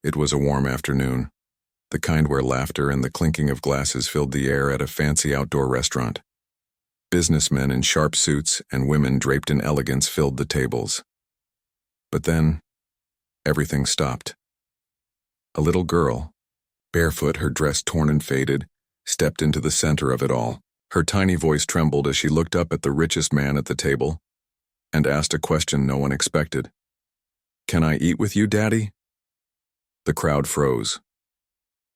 It was a warm afternoon, the kind where laughter and the clinking of glasses filled the air at a fancy outdoor restaurant. Businessmen in sharp suits and women draped in elegance filled the tables. But then, everything stopped. A little girl, barefoot, her dress torn and faded, stepped into the center of it all. Her tiny voice trembled as she looked up at the richest man at the table and asked a question no one expected. "Can I eat with you, Daddy?" The crowd froze.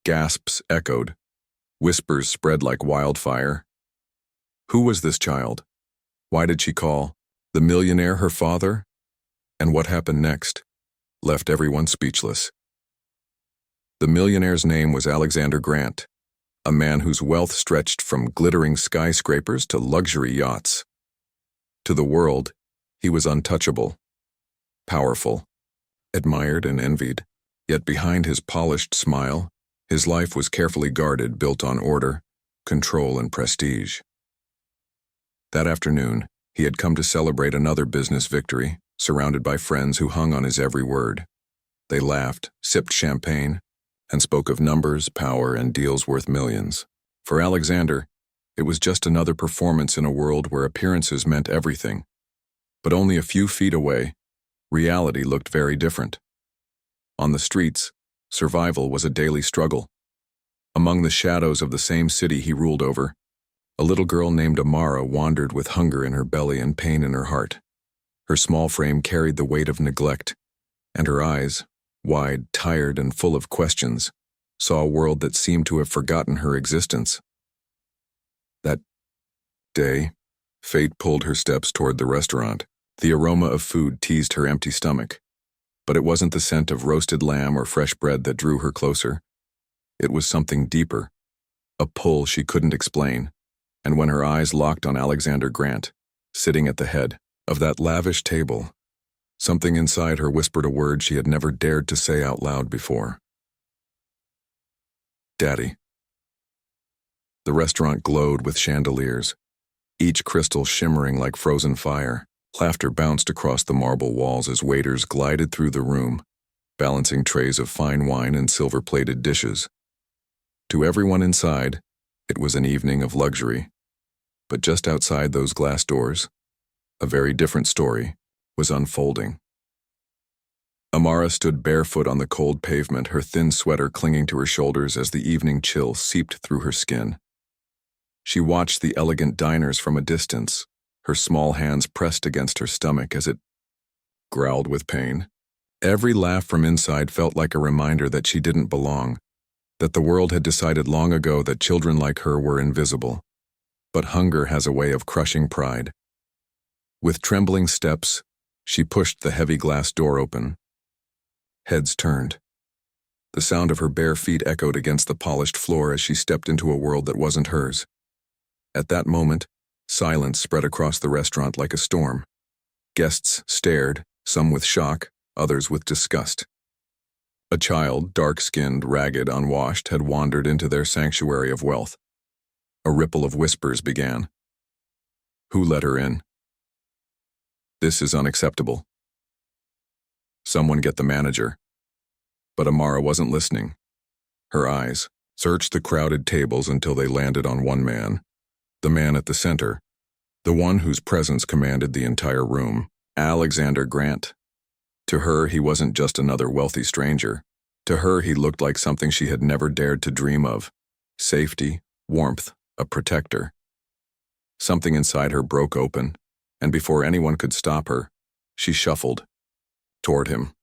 Gasps echoed. Whispers spread like wildfire. Who was this child? Why did she call the millionaire her father? And what happened next left everyone speechless. The millionaire's name was Alexander Grant, a man whose wealth stretched from glittering skyscrapers to luxury yachts. To the world, he was untouchable, powerful, admired and envied. Yet behind his polished smile, his life was carefully guarded, built on order, control, and prestige. That afternoon, he had come to celebrate another business victory, surrounded by friends who hung on his every word. They laughed, sipped champagne, and spoke of numbers, power, and deals worth millions. For Alexander, it was just another performance in a world where appearances meant everything. But only a few feet away, reality looked very different. On the streets, survival was a daily struggle. Among the shadows of the same city he ruled over, a little girl named Amara wandered with hunger in her belly and pain in her heart. Her small frame carried the weight of neglect, and her eyes, wide, tired, and full of questions, saw a world that seemed to have forgotten her existence. That day, fate pulled her steps toward the restaurant. The aroma of food teased her empty stomach. But it wasn't the scent of roasted lamb or fresh bread that drew her closer. It was something deeper, a pull she couldn't explain. And when her eyes locked on Alexander Grant, sitting at the head of that lavish table, something inside her whispered a word she had never dared to say out loud before. Daddy. The restaurant glowed with chandeliers, each crystal shimmering like frozen fire. Laughter bounced across the marble walls as waiters glided through the room, balancing trays of fine wine and silver-plated dishes. To everyone inside, it was an evening of luxury. But just outside those glass doors, a very different story was unfolding. Amara stood barefoot on the cold pavement, her thin sweater clinging to her shoulders as the evening chill seeped through her skin. She watched the elegant diners from a distance, her small hands pressed against her stomach as it growled with pain. Every laugh from inside felt like a reminder that she didn't belong, that the world had decided long ago that children like her were invisible. But hunger has a way of crushing pride. With trembling steps, she pushed the heavy glass door open. Heads turned. The sound of her bare feet echoed against the polished floor as she stepped into a world that wasn't hers. At that moment, silence spread across the restaurant like a storm. Guests stared, some with shock, others with disgust. A child, dark-skinned, ragged, unwashed, had wandered into their sanctuary of wealth. A ripple of whispers began. Who let her in? This is unacceptable. Someone get the manager. But Amara wasn't listening. Her eyes searched the crowded tables until they landed on one man. The man at the center, the one whose presence commanded the entire room, Alexander Grant. To her, he wasn't just another wealthy stranger. To her, he looked like something she had never dared to dream of. Safety, warmth, a protector. Something inside her broke open, and before anyone could stop her, she shuffled toward him.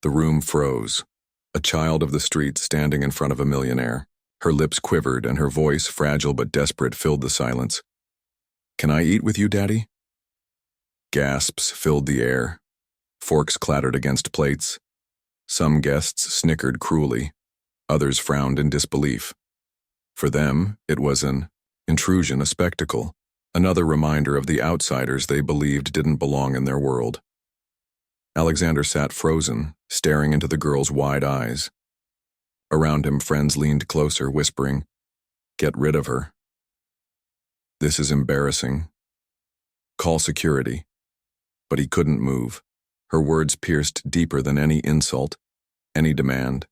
The room froze, a child of the street standing in front of a millionaire. Her lips quivered and her voice, fragile but desperate, filled the silence. Can I eat with you, Daddy? Gasps filled the air. Forks clattered against plates. Some guests snickered cruelly. Others frowned in disbelief. For them, it was an intrusion, a spectacle, another reminder of the outsiders they believed didn't belong in their world. Alexander sat frozen, staring into the girl's wide eyes. Around him, friends leaned closer, whispering, "Get rid of her. This is embarrassing. Call security." But he couldn't move. Her words pierced deeper than any insult. any demand,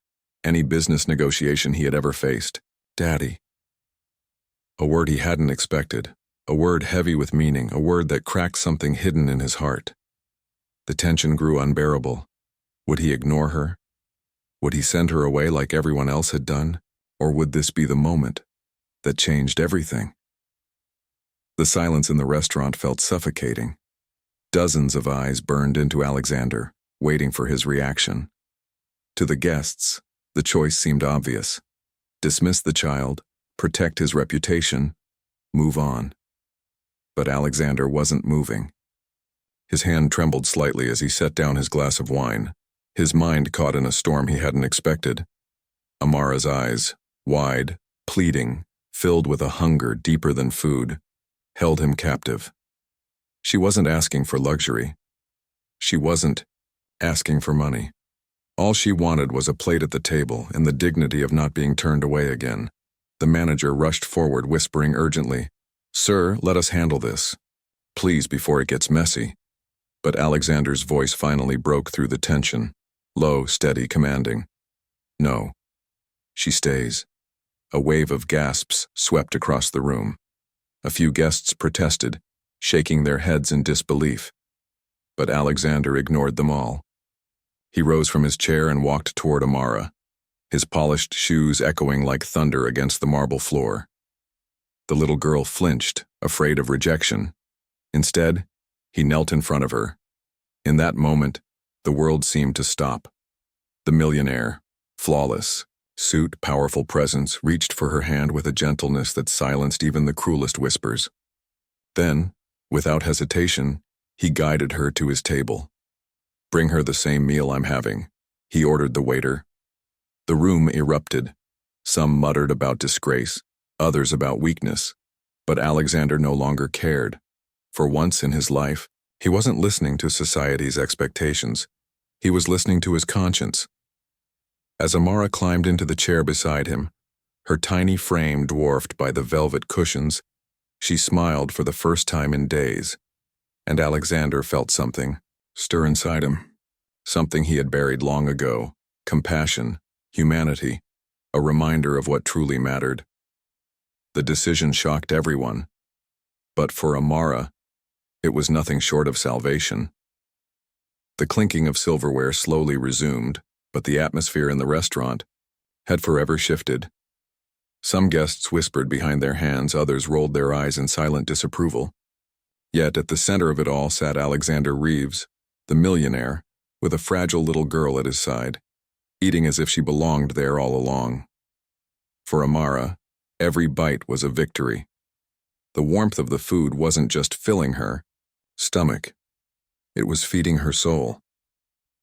any business negotiation he had ever faced. Daddy. A word he hadn't expected, a word heavy with meaning, a word that cracked something hidden in his heart. The tension grew unbearable. Would he ignore her? Would he send her away like everyone else had done? Or would this be the moment that changed everything? The silence in the restaurant felt suffocating. Dozens of eyes burned into Alexander, waiting for his reaction. To the guests, the choice seemed obvious. Dismiss the child, protect his reputation, move on. But Alexander wasn't moving. His hand trembled slightly as he set down his glass of wine, his mind caught in a storm he hadn't expected. Amara's eyes, wide, pleading, filled with a hunger deeper than food, held him captive. She wasn't asking for luxury. She wasn't asking for money. All she wanted was a plate at the table and the dignity of not being turned away again. The manager rushed forward, whispering urgently, "Sir, let us handle this. Please, before it gets messy." But Alexander's voice finally broke through the tension, low, steady, commanding. "No. She stays." A wave of gasps swept across the room. A few guests protested, shaking their heads in disbelief. But Alexander ignored them all. He rose from his chair and walked toward Amara, his polished shoes echoing like thunder against the marble floor. The little girl flinched, afraid of rejection. Instead, he knelt in front of her. In that moment, the world seemed to stop. The millionaire, flawless, suit, powerful presence, reached for her hand with a gentleness that silenced even the cruelest whispers. Then, without hesitation, he guided her to his table. "Bring her the same meal I'm having," he ordered the waiter. The room erupted. Some muttered about disgrace, others about weakness. But Alexander no longer cared. For once in his life, he wasn't listening to society's expectations. He was listening to his conscience. As Amara climbed into the chair beside him, her tiny frame dwarfed by the velvet cushions, she smiled for the first time in days. And Alexander felt something stir inside him. Something he had buried long ago. Compassion, humanity, a reminder of what truly mattered. The decision shocked everyone. But for Amara, it was nothing short of salvation. The clinking of silverware slowly resumed, but the atmosphere in the restaurant had forever shifted. Some guests whispered behind their hands, others rolled their eyes in silent disapproval. Yet at the center of it all sat Alexander Reeves, the millionaire, with a fragile little girl at his side, eating as if she belonged there all along. For Amara, every bite was a victory. The warmth of the food wasn't just filling her stomach, it was feeding her soul.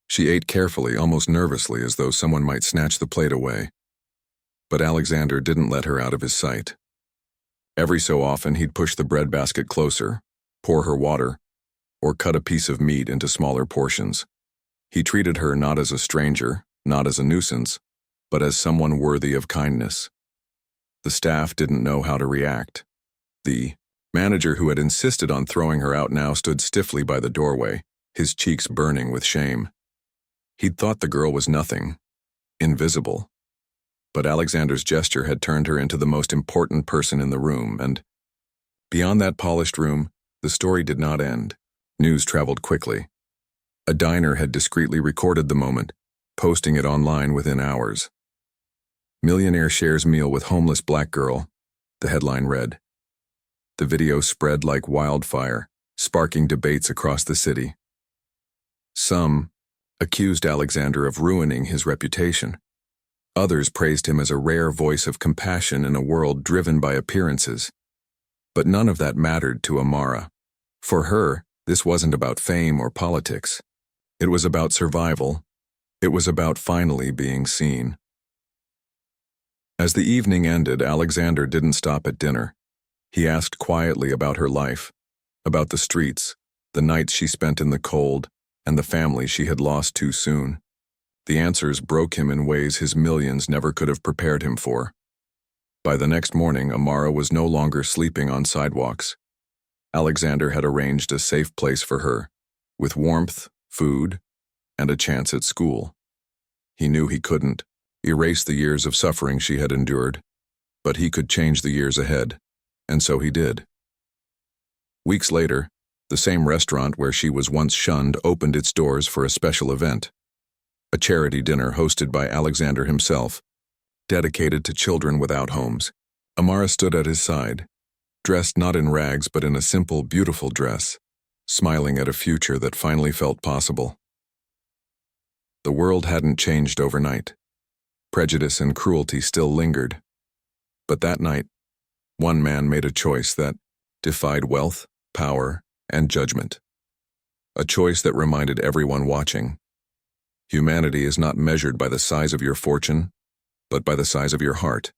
She ate carefully, almost nervously, as though someone might snatch the plate away. But Alexander didn't let her out of his sight. Every so often he'd push the breadbasket closer, pour her water, or cut a piece of meat into smaller portions. He treated her not as a stranger, not as a nuisance, but as someone worthy of kindness. The staff didn't know how to react. The manager who had insisted on throwing her out now stood stiffly by the doorway, his cheeks burning with shame. He'd thought the girl was nothing, invisible. But Alexander's gesture had turned her into the most important person in the room, and beyond that polished room, the story did not end. News traveled quickly. A diner had discreetly recorded the moment, posting it online within hours. "Millionaire shares meal with homeless black girl," the headline read. The video spread like wildfire, sparking debates across the city. Some accused Alexander of ruining his reputation. Others praised him as a rare voice of compassion in a world driven by appearances. But none of that mattered to Amara. For her, this wasn't about fame or politics. It was about survival. It was about finally being seen. As the evening ended, Alexander didn't stop at dinner. He asked quietly about her life, about the streets, the nights she spent in the cold, and the family she had lost too soon. The answers broke him in ways his millions never could have prepared him for. By the next morning, Amara was no longer sleeping on sidewalks. Alexander had arranged a safe place for her, with warmth, food, and a chance at school. He knew he couldn't erase the years of suffering she had endured, but he could change the years ahead, and so he did. Weeks later, the same restaurant where she was once shunned opened its doors for a special event, a charity dinner hosted by Alexander himself, dedicated to children without homes. Amara stood at his side, dressed not in rags but in a simple, beautiful dress, smiling at a future that finally felt possible. The world hadn't changed overnight. Prejudice and cruelty still lingered. But that night, one man made a choice that defied wealth, power, and judgment. A choice that reminded everyone watching: humanity is not measured by the size of your fortune, but by the size of your heart.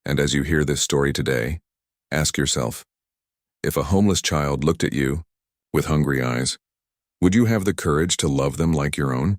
And as you hear this story today, ask yourself, if a homeless child looked at you with hungry eyes, would you have the courage to love them like your own?